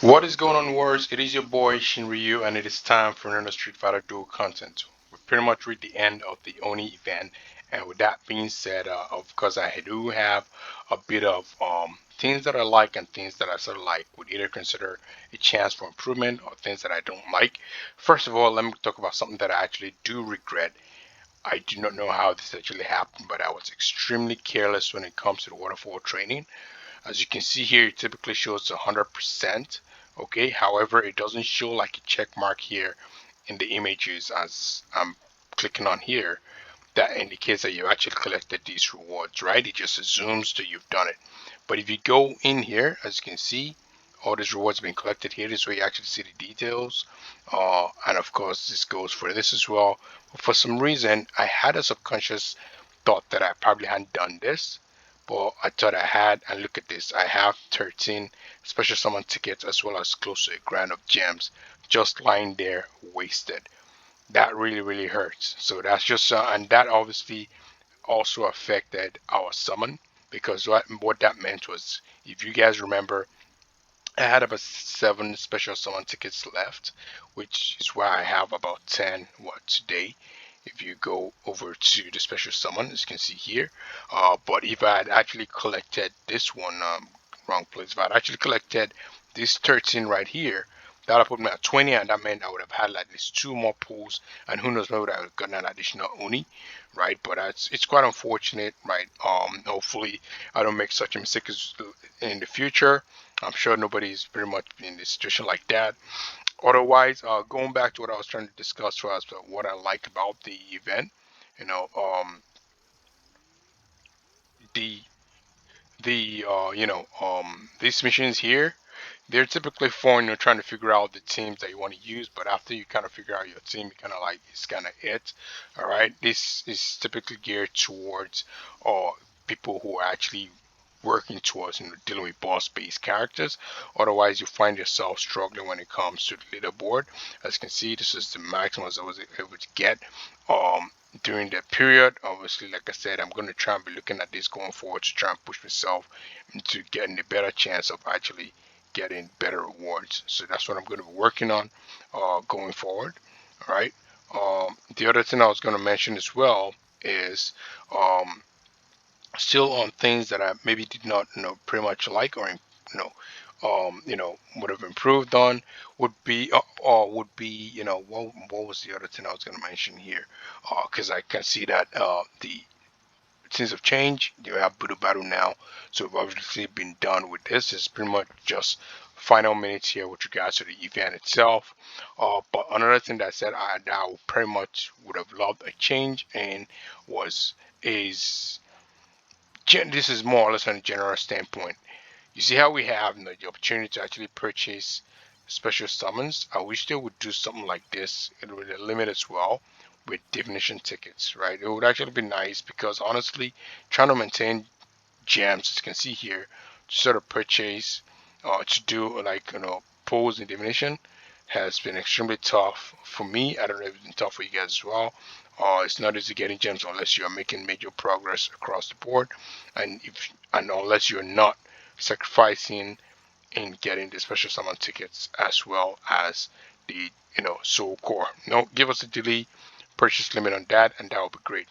What is going on, Wars? It is your boy Shinryu, and it is time for another Street Fighter Duel content. We pretty much reached the end of the Oni event, and with that being said, of course, I do have a bit of things that I like and things that I sort of like would either consider a chance for improvement or things that I don't like. First of all, let me talk about something that I actually do regret. I do not know how this actually happened, but I was extremely careless when it comes to the waterfall training. As you can see here, it typically shows 100%. Okay, however, it doesn't show like a check mark here in the images as I'm clicking on here. That indicates that you actually collected these rewards, right? It just assumes that you've done it. But if you go in here, as you can see, all these rewards being collected here. This is where you actually see the details. And of course, this goes for this as well. But for some reason, I had a subconscious thought that I probably hadn't done this, but I thought I had. And look at this, I have 13 special summon tickets as well as close to a grand of gems just lying there wasted. That really hurts. So that's just and that obviously also affected our summon, because what that meant was, if you guys remember, I had about 7 special summon tickets left, which is why I have about 10 what today. If you go over to the special summon, as you can see here, but if I had actually collected this one, wrong place, if I had actually collected this 13 right here, that would put me at 20, and that meant I would have had like at least 2 more pulls, and who knows, maybe I would have gotten an additional Oni, right? But it's quite unfortunate, right? Hopefully I don't make such a mistake in the future. I'm sure nobody's pretty much in a situation like that. Otherwise, going back to what I was trying to discuss for us, what I like about the event, you know, the these missions here, they're typically for trying to figure out the teams that you want to use. But after you kind of figure out your team, you kind of like it's kind of it. All right, this is typically geared towards uh people who are actually working towards dealing with boss-based characters. Otherwise, you find yourself struggling when it comes to the leaderboard. As you can see, this is the maximum I was able to get. Um, During that period. Obviously, like I said, I'm going to try and be looking at this going forward to try and push myself into getting a better chance of actually getting better rewards. So that's what I'm going to be working on going forward. All right. The other thing I was going to mention as well is um, still on things that I maybe did not, pretty much like, or would have improved on, would be what was the other thing I was going to mention here? Because I can see that the things have changed. You have Budo now, so we've obviously been done with this. It's pretty much just final minutes here with regards to the event itself. But another thing that I said that I pretty much would have loved a change in was is this is more or less on a general standpoint. You see how we have the opportunity to actually purchase special summons. I wish they would do something like this with a limit as well, with definition tickets, right? It would actually be nice, because honestly, trying to maintain gems, as you can see here, to sort of purchase, to do like pulls in definition, has been extremely tough for me. I don't know if it's been tough for you guys as well. It's not easy getting gems unless you are making major progress across the board, and unless you're not sacrificing in getting the special summon tickets as well as the soul core. No, give us a daily purchase limit on that, and that would be great.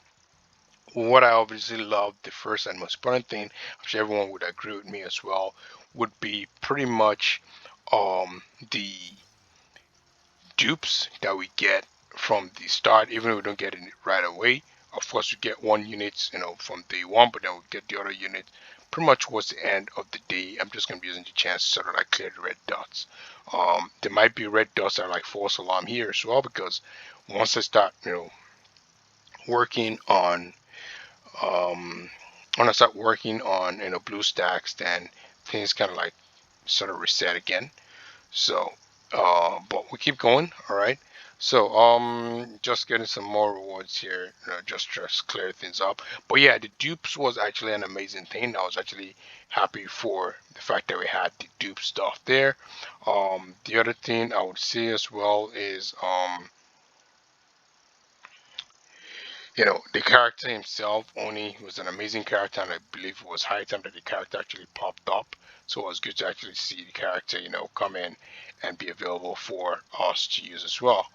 What I obviously love, the first and most important thing, I'm sure everyone would agree with me as well, would be pretty much the dupes that we get from the start, even if we don't get it right away. Of course, we get one unit, from day one, but then we get the other unit pretty much towards the end of the day. I'm just gonna be using the chance to sort of like clear the red dots. There might be red dots that are like false alarm here as well, because once I start, working on um, when I start working on blue stacks, then things kind of like sort of reset again. So, but we keep going. All right. So, just getting some more rewards here, just clear things up. But yeah, the dupes was actually an amazing thing. I was actually happy for the fact that we had the dupe stuff there. The other thing I would say as well the character himself, Oni, was an amazing character, and I believe it was high time that the character actually popped up. So it was good to actually see the character, come in and be available for us to use as well.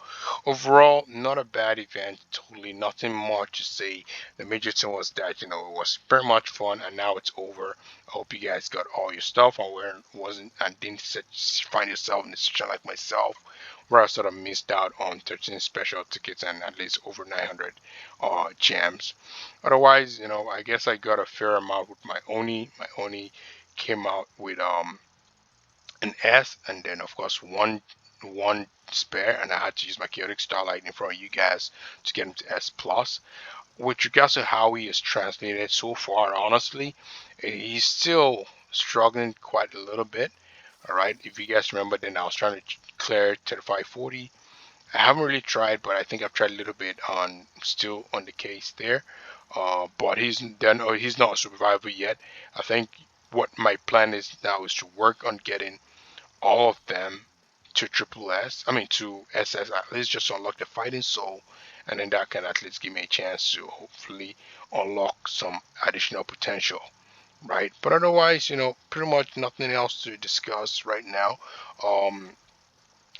Overall, not a bad event. Totally nothing much to say. The major thing was that it was very much fun, and now it's over. I hope you guys got all your stuff and where wasn't and didn't find yourself in a situation like myself, where I sort of missed out on 13 special tickets and at least over 900 gems. Otherwise, I guess I got a fair amount with my Oni. My Oni came out with an S, and then of course one spare, and I had to use my chaotic starlight in front of you guys to get him to S plus. With regards to how he is translated so far, honestly, he's still struggling quite a little bit. All right, if you guys remember, then I was trying to clear to the 540. I haven't really tried, but I think I've tried a little bit on still on the case there. But he's not a survivor yet. I think what my plan is now is to work on getting all of them to triple S. I mean to SS at least, just to unlock the fighting soul, and then that can at least give me a chance to hopefully unlock some additional potential. Right, but otherwise, pretty much nothing else to discuss right now. Um,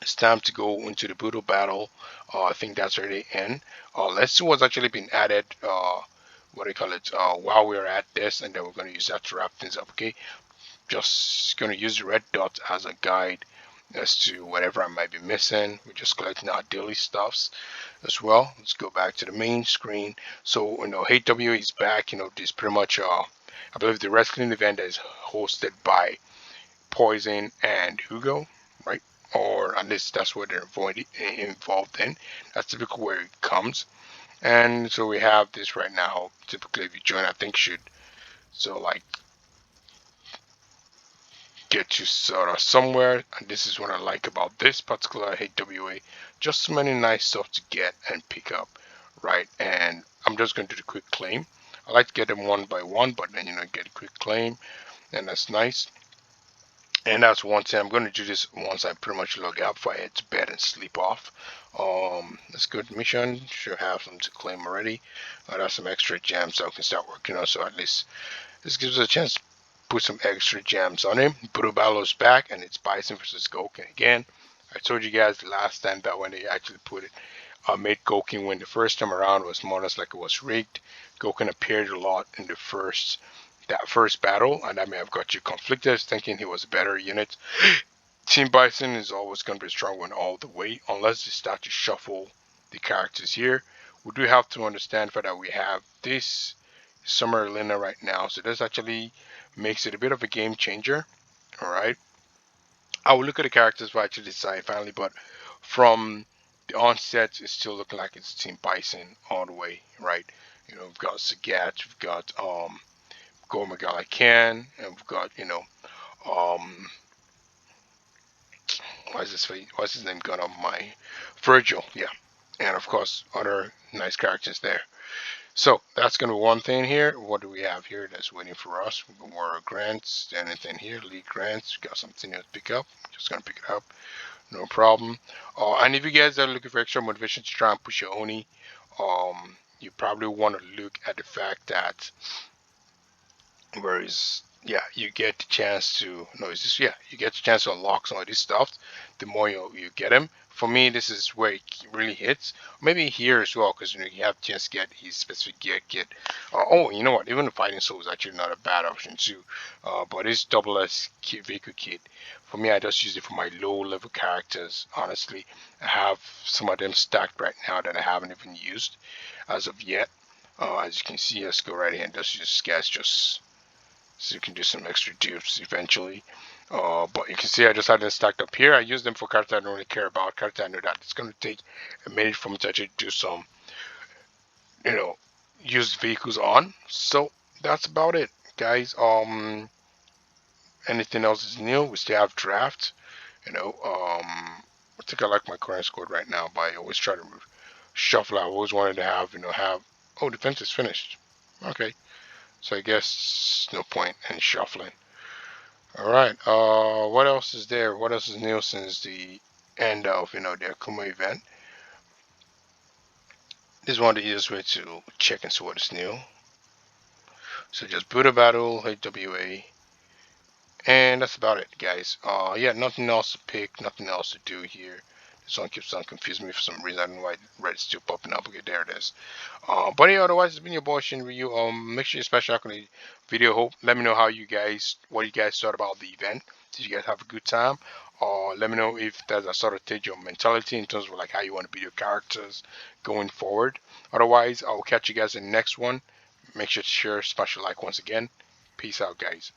it's time to go into the Budo battle. I think that's already in. Let's see what's actually been added. What do you call it? While we're at this, and then we're going to use that to wrap things up. Okay, just going to use the red dot as a guide as to whatever I might be missing. We're just collecting our daily stuffs as well. Let's go back to the main screen. So H.W.A is back. This pretty much I believe the wrestling event is hosted by Poison and Hugo, right? Or at least that's what they're involved in. That's typically where it comes. And so we have this right now. Typically, if you join, I think should so like get you sort of somewhere. And this is what I like about this particular H.W.A. Just so many nice stuff to get and pick up, right? And I'm just going to do the quick claim. I like to get them one by one, but then get a quick claim, and that's nice. And that's one thing. I'm going to do this once I pretty much log out before I head to bed and sleep off. Let's go to mission. Should have some to claim already. That's some extra gems so I can start working on. So at least this gives us a chance to put some extra gems on him. Budobalo's back, and it's Bison versus Goken again. I told you guys last time that when they actually put it, made Goken win the first time around was more or less like it was rigged. Goken appeared a lot in that first battle, and I may have got you conflicted, thinking he was a better unit. Team Bison is always going to be a strong one all the way, unless they start to shuffle the characters here. We do have to understand that we have this Summer Elena right now, so this actually makes it a bit of a game changer. All right, I will look at the characters for actually decide finally, but from the onset, it's still looking like it's Team Bison all the way, right? We've got Sagat, we've got Go Magala Can, and we've got um what's his name gone on my Virgil, yeah, and of course other nice characters there. So that's gonna be one thing here. What do we have here that's waiting for us? More grants, anything here? League grants, got something to pick up. Just gonna pick it up, no problem. And if you guys are looking for extra motivation to try and push your Oni, you probably want to look at the fact that whereas, yeah, you get the chance to no, it's just yeah, you get the chance to unlock some of these stuff. The more you get them. For me, this is where it really hits. Maybe here as well, because you have a chance to get his specific gear kit. Oh, you know what? Even the fighting soul is actually not a bad option too. But this double S vehicle kit, for me, I just use it for my low level characters. Honestly, I have some of them stacked right now that I haven't even used as of yet. As you can see, let's go right here and just use guys just so you can do some extra dupes eventually. But you can see I just had them stacked up here. I use them for cards I don't really care about. Cards I know that it's going to take a minute for me to actually do some, you know, use vehicles on. So that's about it, guys. Anything else is new? We still have draft. I think I like my current squad right now, but I always try to shuffle. I always wanted to have. Oh, defense is finished. Okay, so I guess no point in shuffling. All right. What else is there? What else is new since the end of the Akuma event? This is one of the easiest way to check and see what is new. So just Budo Battle, H.W.A. And that's about it, guys. Yeah, nothing else to pick, nothing else to do here. This one keeps on confusing me for some reason. I don't know why red is still popping up. Okay, there it is. But yeah, otherwise, it's been your boy Shin Ryu. Make sure you smash like on the video. Hope let me know what you guys thought about the event. Did you guys have a good time? Or let me know if there's a sort of change your mentality in terms of like how you want to be your characters going forward. Otherwise, I'll catch you guys in the next one. Make sure to share, smash a like once again. Peace out, guys.